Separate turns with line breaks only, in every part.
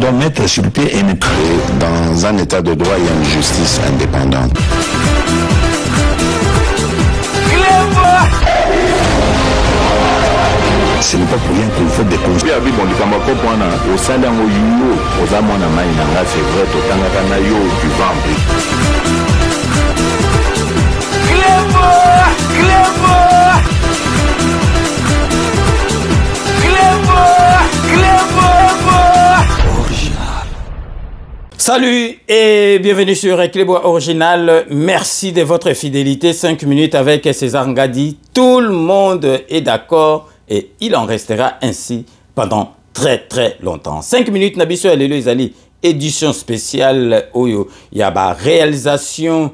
doit mettre sur pied et dans un état de droit, il y a une justice indépendante. Ce n'est pas pour rien qu'il faut des conseils.
Salut et bienvenue sur Clébois Original. Merci de votre fidélité. 5 minutes avec César Ngadi. Tout le monde est d'accord et il en restera ainsi pendant très longtemps. 5 minutes, Nabiso Alelo Izali, édition spéciale. Oyo, il y a la réalisation.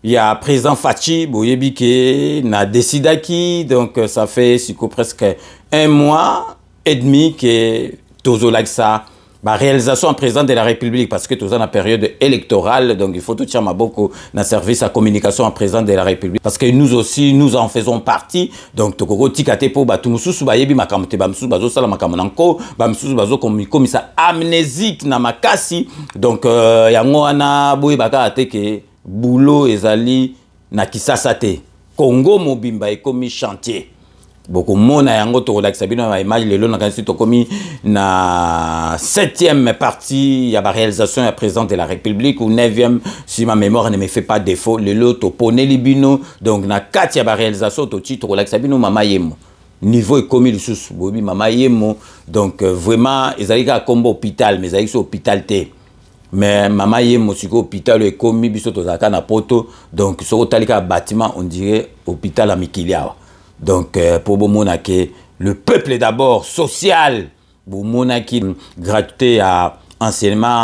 Il y a président Fachi Boyebike, na Desidaki. Donc ça fait presque 1 mois et demi que Tozo Lagsa. La réalisation en président de la République, parce que tout ça dans la période électorale, donc il faut tout tirer beaucoup dans le service à communication en président de la République, parce que nous aussi, nous en faisons partie. Donc, tokoko tikate po batumususu bayebi makamte bamsusu bazo sala makamonanko, bamsusu bazo comme ça amnésique na makasi. Donc, yango ana boye baka ateke boulot ezali na kisasa te. Congo mobimba ekomi chantier. Beaucoup mona yango to relaxa bino ma image lelo na kanisi to komi na 7e partie ya ba réalisation ya président de la République ou 9e si ma mémoire ne me fait pas défaut lelo to poneli bino donc na 4 ya ba réalisation to titre relaxa bino mama yemo niveau ekomi lisusu bobi mama yemo donc vraiment ezalika kombo hôpital mais ezalika hôpital te mais mama yemo siko hôpital ekomi biso to zaka na poto donc so talika bâtiment on dirait hôpital Amikiliawa. Donc, pour Bomonake, le peuple d'abord, social, Bomonake, gratuité à enseignement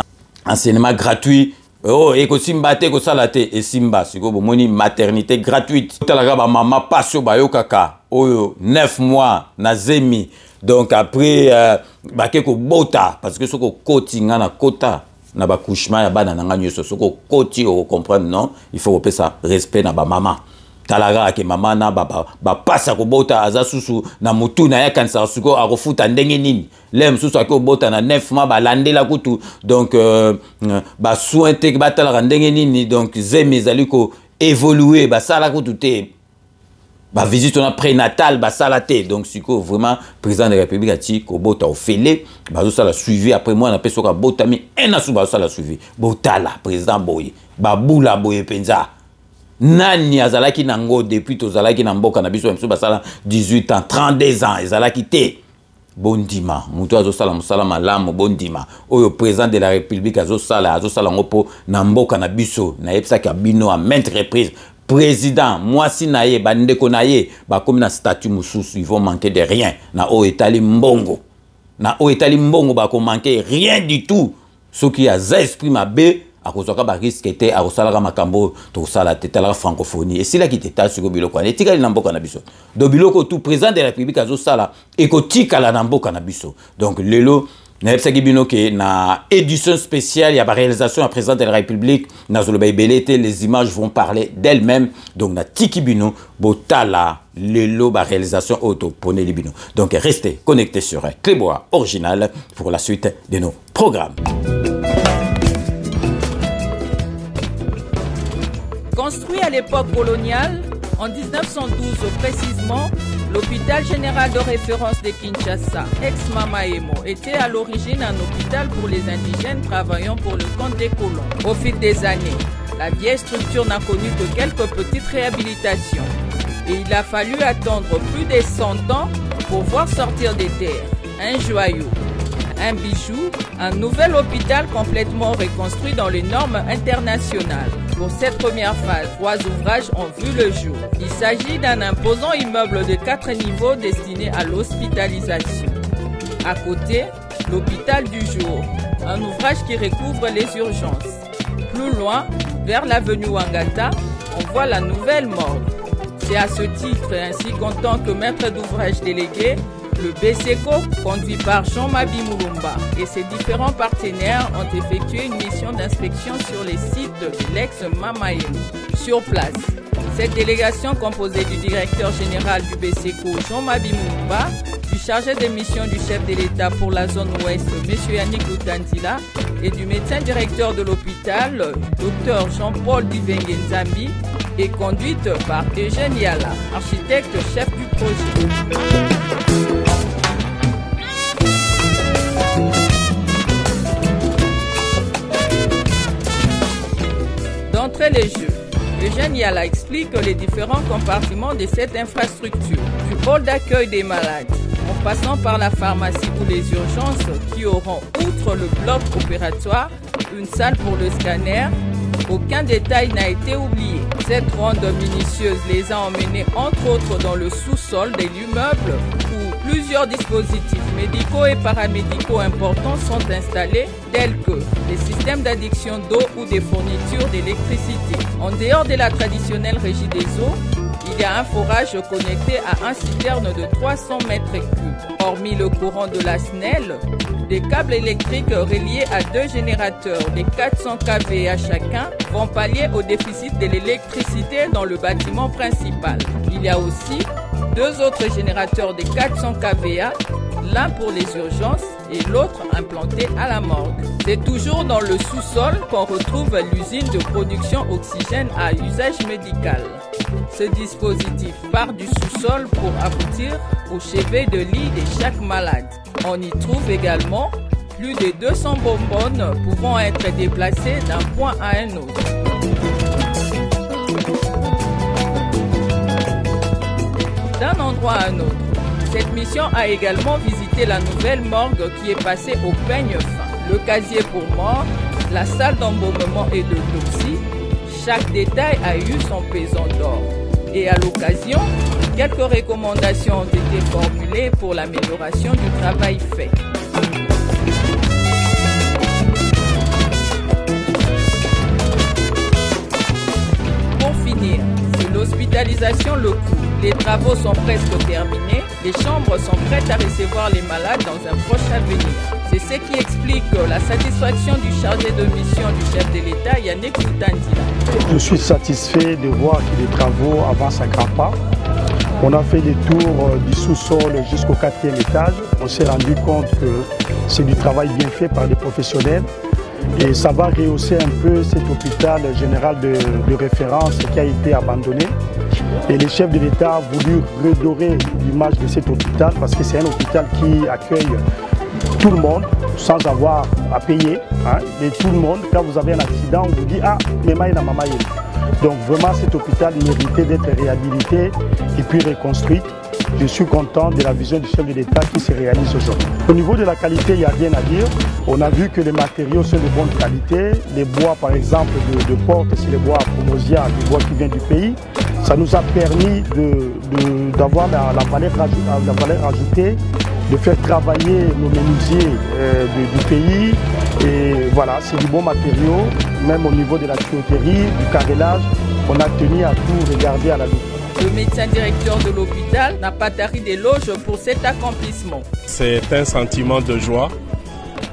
gratuit. Oh, et que Simba te ko salate et Simba, c'est que Bomoni maternité gratuite. Talaga ba maman pasio ba yo kaka. Oh, 9 mois na zemi. Donc après ba keko bota parce que soko koti ngana kota na ba couchement ya bana nga nyoso soko koti o comprendre non, il faut repérer ça respect na ba maman. Talaga ke mama na ba pasa ko bota aza susu na mutu na ya kansa suko akofuta ndenge nini lem susu ko bota na 9 mois ba landela kutu donc ba soin te ba talaka ndenge nini donc zemi ezali ko évoluer ba sala kutu te ba visite na prénatal ba sala te donc siko vraiment président de la République ati ko bota au félé ba zo sala suivi après moi na peso ka bota mi ena su ba sala suivi botala président boye ba bula boye penza Nani azalaki nango depuis tozalaki na mboka na biso msu basala 18 ans 32 ans ezalaki te bondima mutu azosala musala malamu bondima oyo président de la République azosala ngopo na mboka na biso na yebisaki bino à maintes reprises président mwasi na ye bandeko na ye bakomi na statut mususu ils vont manquer de rien na o etali mbongo bako manquer rien du tout ce qui a esprit mabe akozaka ba risque était akosalaka makambo to sala te tala francophonie et sila ki teta sur biloko ne tikali na mboka na biso do biloko tout président de la République azosala et ko tikala na mboka na biso donc lelo na epsaki bino ke na édition spéciale ya ba réalisation à président de la République na zoloba ibelete les images vont parler d'elles-mêmes donc na tiki bino botala lelo ba réalisation auto poneli bino donc restez connectés sur Clébois Original pour la suite de nos programmes.
Construit à l'époque coloniale, en 1912 précisément, l'hôpital général de référence de Kinshasa, ex-Mamaemo, était à l'origine un hôpital pour les indigènes travaillant pour le compte des colons. Au fil des années, la vieille structure n'a connu que quelques petites réhabilitations. Et il a fallu attendre plus de 100 ans pour voir sortir des terres un joyau, un bijou, un nouvel hôpital complètement reconstruit dans les normes internationales. Pour cette première phase, 3 ouvrages ont vu le jour. Il s'agit d'un imposant immeuble de 4 niveaux destiné à l'hospitalisation. À côté, l'hôpital du jour, un ouvrage qui recouvre les urgences. Plus loin, vers l'avenue Wangata, on voit la nouvelle morgue. C'est à ce titre ainsi qu'en tant que maître d'ouvrage délégué, le BCECO, conduit par Jean-Mabi Moulumba et ses différents partenaires, ont effectué une mission d'inspection sur les sites de l'ex-Mamaemo. Sur place, Cette délégation, composée du directeur général du BCECO, Jean-Mabi Moumba, du chargé de mission du chef de l'État pour la zone ouest, M. Yannick Lutandila, et du médecin directeur de l'hôpital, Dr Jean-Paul Divengenzambi, est conduite par Eugène Yala, architecte chef du projet. D'entrée les jeux, Eugène Yala explique les différents compartiments de cette infrastructure, du hall d'accueil des malades, en passant par la pharmacie ou les urgences qui auront, outre le bloc opératoire, une salle pour le scanner. Aucun détail n'a été oublié. Cette ronde minutieuse les a emmenés entre autres dans le sous-sol de l'immeuble où plusieurs dispositifs médicaux et paramédicaux importants sont installés, tels que les systèmes d'adduction d'eau ou des fournitures d'électricité. En dehors de la traditionnelle régie des eaux, il y a un forage connecté à un citerne de 300 mètres cubes. Hormis le courant de la SNEL, des câbles électriques reliés à 2 générateurs de 400 kVA chacun vont pallier au déficit de l'électricité dans le bâtiment principal. Il y a aussi 2 autres générateurs de 400 kVA, l'un pour les urgences et l'autre implanté à la morgue. C'est toujours dans le sous-sol qu'on retrouve l'usine de production oxygène à usage médical. Ce dispositif part du sous-sol pour aboutir au chevet de lit de chaque malade. On y trouve également plus de 200 bonbonnes pouvant être déplacées d'un point à un autre. D'un endroit à un autre, cette mission a également visité la nouvelle morgue qui est passée au peigne fin, le casier pour mort, la salle d'embaumement et d'autopsie. Chaque détail a eu son pesant d'or. Et à l'occasion, quelques recommandations ont été formulées pour l'amélioration du travail fait. Pour finir, sur l'hospitalisation le coût. Les travaux sont presque terminés. Les chambres sont prêtes à recevoir les malades dans un proche avenir. C'est ce qui explique la satisfaction du chargé de mission du chef de l'État, Yannick Lutandila.
Je suis satisfait de voir que les travaux avancent à grands pas. On a fait des tours du sous-sol jusqu'au 4e étage. On s'est rendu compte que c'est du travail bien fait par des professionnels. Et ça va rehausser un peu cet hôpital général de référence qui a été abandonné. Et le chef de l'État a voulu redorer l'image de cet hôpital parce que c'est un hôpital qui accueille tout le monde sans avoir à payer. Et tout le monde, quand vous avez un accident, on vous dit « Ah, Mema na Mama Yé ». Donc vraiment cet hôpital méritait d'être réhabilité et puis reconstruit. Je suis content de la vision du chef de l'État qui se réalise aujourd'hui. Au niveau de la qualité, il n'y a rien à dire. On a vu que les matériaux sont de bonne qualité. Les bois, par exemple, de porte, c'est les bois Pomosia, les bois qui viennent du pays. Ça nous a permis d'avoir la valeur ajoutée, de faire travailler nos menuisiers du pays. Et voilà, c'est du bon matériau. Même au niveau de la tuyauterie, du carrelage, on a tenu à tout regarder à la loupe.
Le médecin directeur de l'hôpital n'a pas tari d'éloges pour cet accomplissement.
C'est un sentiment de joie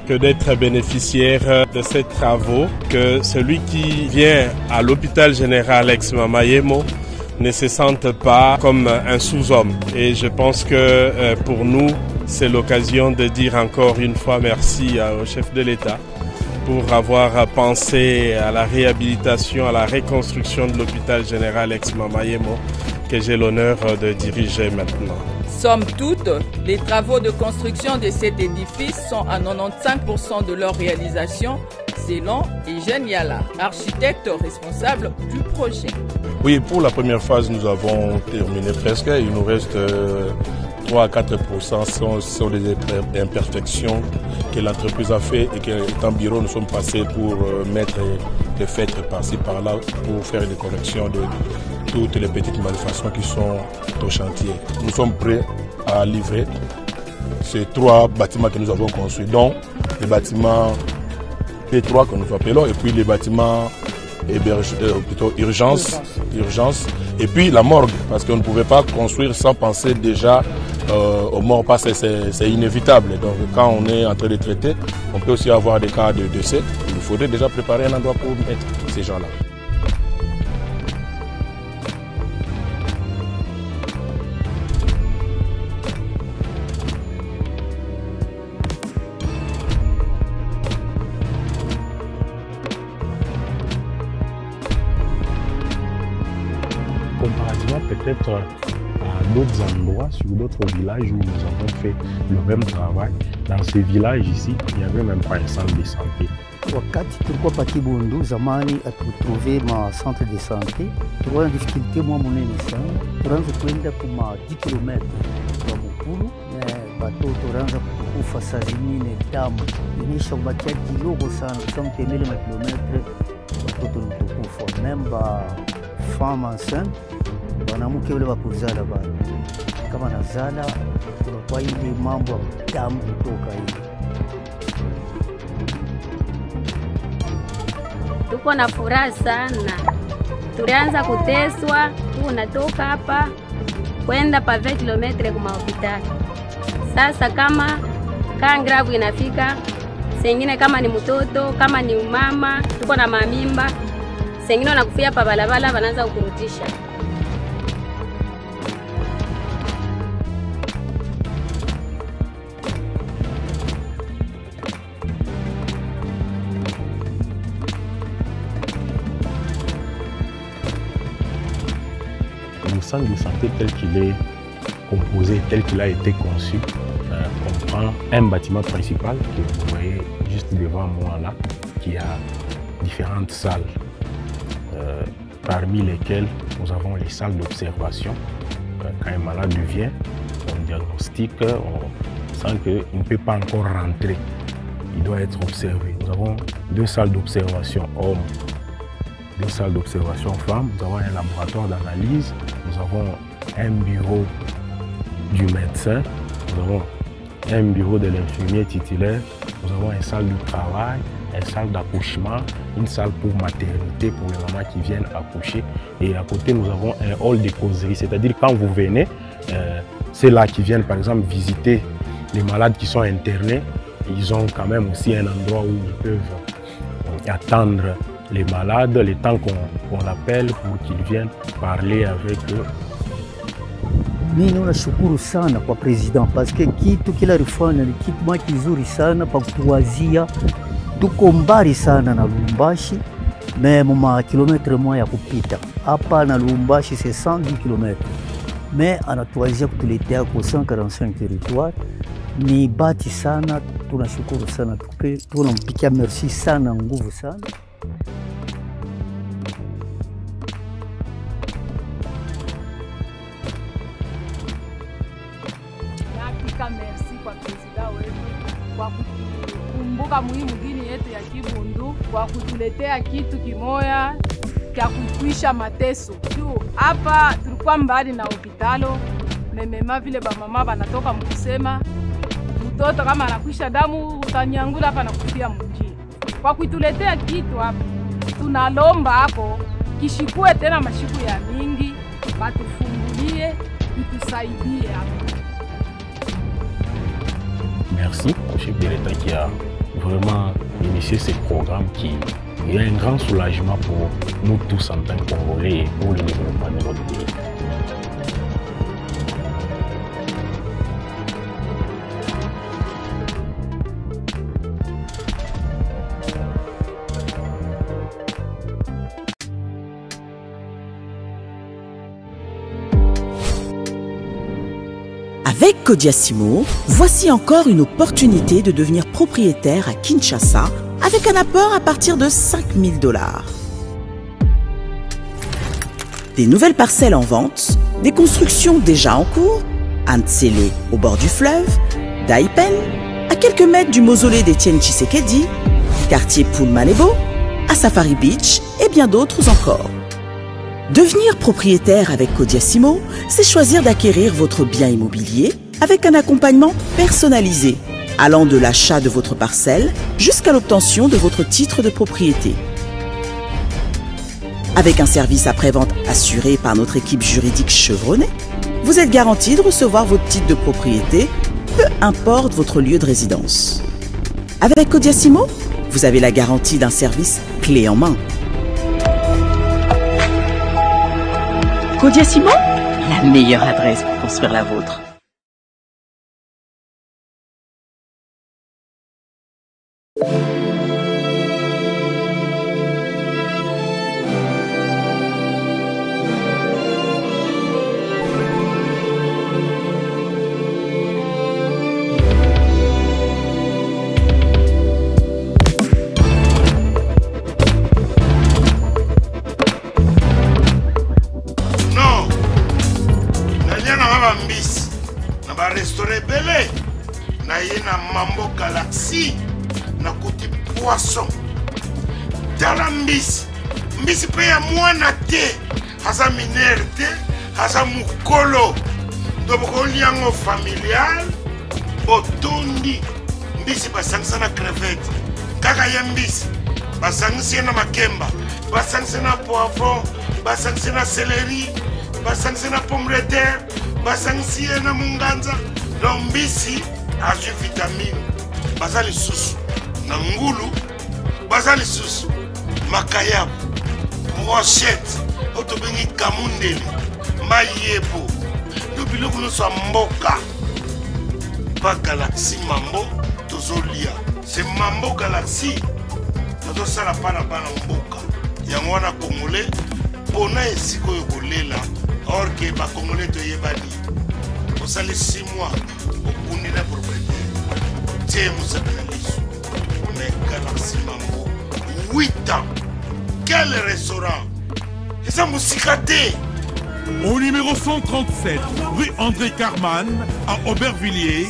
que d'être bénéficiaire de ces travaux, que celui qui vient à l'hôpital général Ex-Mama Yemo ne se sente pas comme un sous-homme. Et je pense que pour nous, c'est l'occasion de dire encore une fois merci au chef de l'État pour avoir pensé à la réhabilitation, à la reconstruction de l'hôpital général Ex-Mama Yemo que j'ai l'honneur de diriger maintenant.
Somme toute, les travaux de construction de cet édifice sont à 95% de leur réalisation, selon Eugène Yala, architecte responsable du projet.
Oui, pour la première phase, nous avons terminé presque. Il nous reste 3 à 4% sont des imperfections que l'entreprise a fait et qu'en bureau, nous sommes passés pour mettre des fêtes par-ci par-là pour faire des corrections de toutes les petites malfaçons qui sont au chantier. Nous sommes prêts à livrer ces 3 bâtiments que nous avons construits, dont les bâtiments P3 que nous appelons et puis les bâtiments plutôt urgence, et puis la morgue, parce qu'on ne pouvait pas construire sans penser déjà aux morts, parce que c'est inévitable. Donc quand on est en train de traiter, on peut aussi avoir des cas de décès. Il faudrait déjà préparer un endroit pour mettre ces gens-là.
comparativement peut-être à d'autres endroits, sur d'autres villages où nous avons fait le même travail. Dans ces villages ici, il n'y avait même pas un centre de santé.
Wakati tulikuwa pa Kibundu zamani atutrove ma centre de santé, tulikuwa na difficulté mwa munene sana. Turanza kwenda kuma 10 km kwa mukulu batoto ranza kukufa saa zingine damu inisha kubakia kidogo sana, kusema mtembele makilometre watoto ni kukufa. Memba femme enceinte wanamke wale wakuzala bado kama nazala kwa ile mambo ya damu kutoka hivi.
Tuko na furaha sana, tulianza kuteswa, tunatoka hapa kwenda pa 20 kilometre kuma hospitali. Sasa kama kangravu inafika, sengine kama ni mtoto, kama ni mama, tuko na mamimba, sengine wanakufia pa balabala, wanaanza kukurutisha.
Le centre de santé tel qu'il est composé, tel qu'il a été conçu, comprend un bâtiment principal que vous voyez juste devant moi là, qui a différentes salles, parmi lesquelles nous avons les salles d'observation. Quand un malade vient, on diagnostique, on sent qu'il ne peut pas encore rentrer, il doit être observé. Nous avons 2 salles d'observation hommes, 2 salles d'observation femmes, nous avons un laboratoire d'analyse, nous avons un bureau du médecin, nous avons un bureau de l'infirmier titulaire, nous avons une salle de travail, une salle d'accouchement, une salle pour maternité, pour les mamans qui viennent accoucher. Et à côté, nous avons un hall de causerie, c'est-à-dire quand vous venez, c'est là qui viennent par exemple visiter les malades qui sont internés, ils ont quand même aussi un endroit où ils peuvent attendre les malades, le temps qu'on l'appelle pour qu'ils viennent parler avec eux.
Mimi nashukuru sana kwa president parce que kitu kila rifanya ni kitu mwa kizuri sana pa kutuwazia. Tuko mbali sana na Lubumbashi, mais mwa kilometre moja ya kupita. Hapa na Lubumbashi c'est 110 km. Mais anatuwazia kutuletea kwa 145 territoire. Ni bati sana, tunashukuru sana. Tunampikia merci sana, nguvu sana.
Merci kwa president wetu kwa kukumbuka muhimu dini yetu ya Kibundu, kwa kutuletea kitu kimoya cha kuikwisha mateso. Juu hapa tulikuwa mbali na hospitalo, memema vile ba mama banatoka mkusema mtoto kama anakwisha damu utanyangula hapa na kufia mjini. Kwa kutuletea kitu hapa, tunalomba hapo kishikue tena mashiku ya mingi, batufungulie itusaidie hapa.
Merci au chef de l'État qui a vraiment initié ce programme qui est un grand soulagement pour nous tous en tant que Congolais et pour le développement de notre pays.
Avec Kodiasimo, voici encore une opportunité de devenir propriétaire à Kinshasa avec un apport à partir de $5 000. Des nouvelles parcelles en vente, des constructions déjà en cours, à Ntsele au bord du fleuve, Daipen, à quelques mètres du mausolée d'Étienne Tshisekedi, quartier Poulmalebo, à Safari Beach et bien d'autres encore. Devenir propriétaire avec Kodiasimo, c'est choisir d'acquérir votre bien immobilier avec un accompagnement personnalisé, allant de l'achat de votre parcelle jusqu'à l'obtention de votre titre de propriété. Avec un service après-vente assuré par notre équipe juridique chevronnée, vous êtes garanti de recevoir votre titre de propriété, peu importe votre lieu de résidence. Avec Kodiasimo, vous avez la garantie d'un service clé en main. Kodiasimo, la meilleure adresse pour construire la vôtre.
restaurant belé na ye na Mambo Galaxy na kuti poisson tala mbisi mbisi pe ya mwana te aza minere te aza mukolo ndoboko liango familial botondi mbisi basangisa na crevette kaka ya mbisi basangisi na makemba basangisi na poivron basangisi na céleri basangisi na pomme de terre basangisi na munganza donc mbisi azwi vitamine baza lisusu na ngulu baza lisusu makayabu brochette otobengi kamundele mayebo yo biloko nyonso ya mboka pa Galaxy Mambo tozolia c'est Mambo Galaxy tozosala mpa na bana mboka yango wana congolais mpona esika oyo kolela or ke bacongolais toyebani osali 6 mois okundi na propriétaire tie mosaka na liso mais Galaxy Mambo 8 ans quel restaurant eza mosika te.
Au numéro 137, rue André Carman, à Aubervilliers,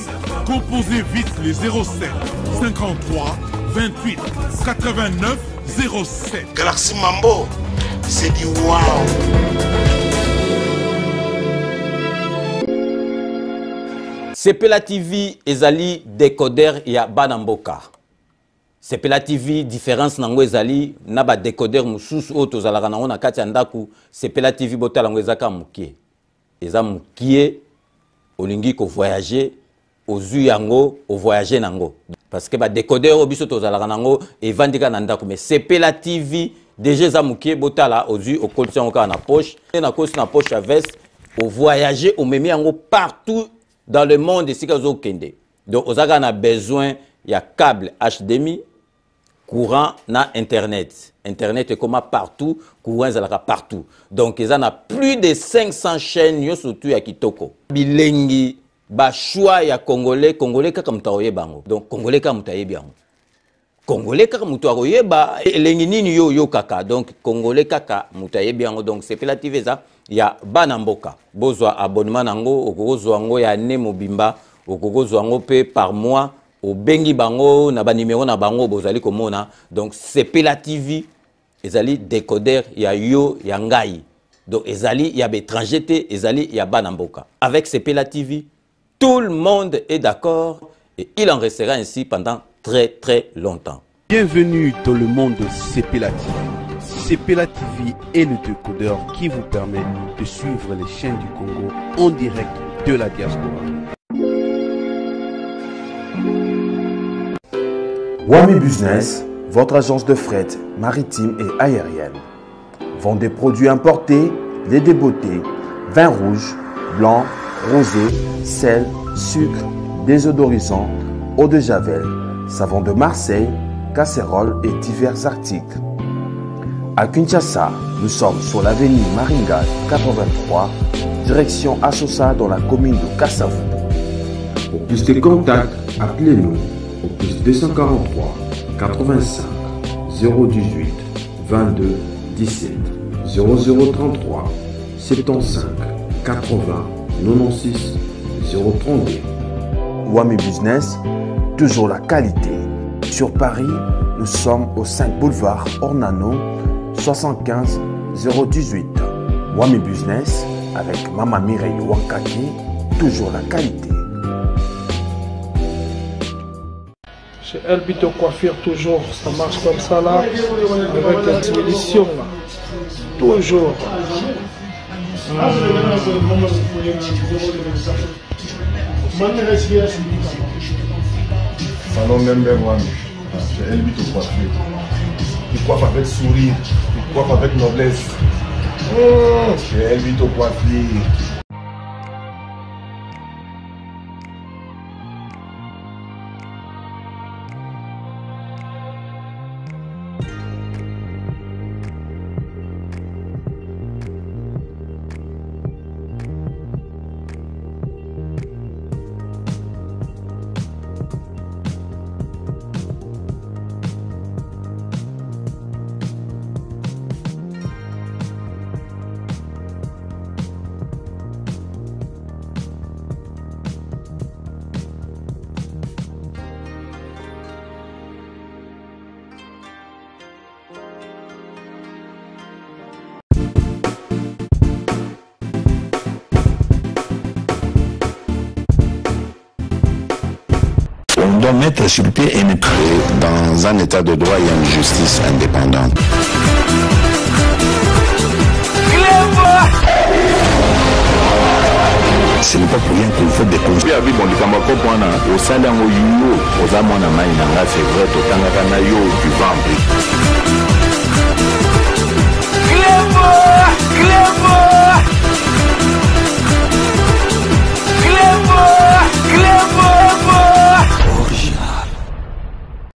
composez vite les 07 53 28 89 07.
Galaxy Mambo, c'est du wow.
Sepela TV ezali décodeur ya Banamboka. Sepela TV différence nango ezali na ba décodeur mususu o tozalaka nango na kati ya ndaku. Sepela TV botala ngo ezaka mukie. Eza mukie olingi ko voyager ozu yango o voyager nango. Parce que ba décodeur o biso tozalaka nango evandika na ndaku mais Sepela TV déjà eza mukie botala ozu o koltia ngo na poche na kosi na poche à veste o voyager o memi yango partout dans le monde ici kazo kende. Donc ozaka na besoin ya câble HDMI courant na internet. Internet est comme partout, courant est partout. Donc ils en a plus de 500 chaînes surtout ya kitoko. Bilengi ba choix ya congolais kaka mutaoye bango. Donc congolais kaka mutaye bien. Congolais kaka mutaoye ba elengi nini yo kaka. Donc congolais kaka mutaye bien. Donc c'est Sepela TV ça ya Banamboka. Bozwa abonnement nango okozwa ngo ya ne mobimba okozwa ngo pe par mois. Au bengi bango na ba numéro na bango bozali komona. Donc Sepela TV ezali décodeur ya yo ya ngai. Donc ezali ya étranger te ezali ya Banamboka. Avec Sepela TV tout le monde est d'accord et il en restera ainsi pendant très longtemps.
Bienvenue dans le monde de Sepela TV. Sepela TV est le décodeur qui vous permet de suivre les chaînes du Congo en direct de la diaspora.
Wami Business, votre agence de fret maritime et aérienne. Vend des produits importés, lait de beauté, vin rouge, blanc, rosé, sel, sucre, désodorisant, eau de javel, savon de Marseille, casseroles et divers articles. À Kinshasa, nous sommes sur l'avenue Maringa 83, direction Assosa dans la commune de Kassavu. Pour plus de contacts, appelez-nous au plus 243 85 018 22 17 0033 75 80 96 032. Wami Business, toujours la qualité. Sur Paris, nous sommes au 5 boulevard Ornano 75 018. Wami Business avec Mama Mireille Wankaki, toujours la qualité.
Chez Elbito Coiffure, toujours, ça marche comme ça là, avec la solution là. Toujours.
Salon Member One, chez Elbito Coiffure. Il coiffe avec sourire, il coiffe avec noblesse. Chez Elbito Coiffure.
mettre sur pied et créer dans un état de droit et une justice indépendante. Ce n'est pas pour rien qu'il faut des conseils. C'est vrai, tu vas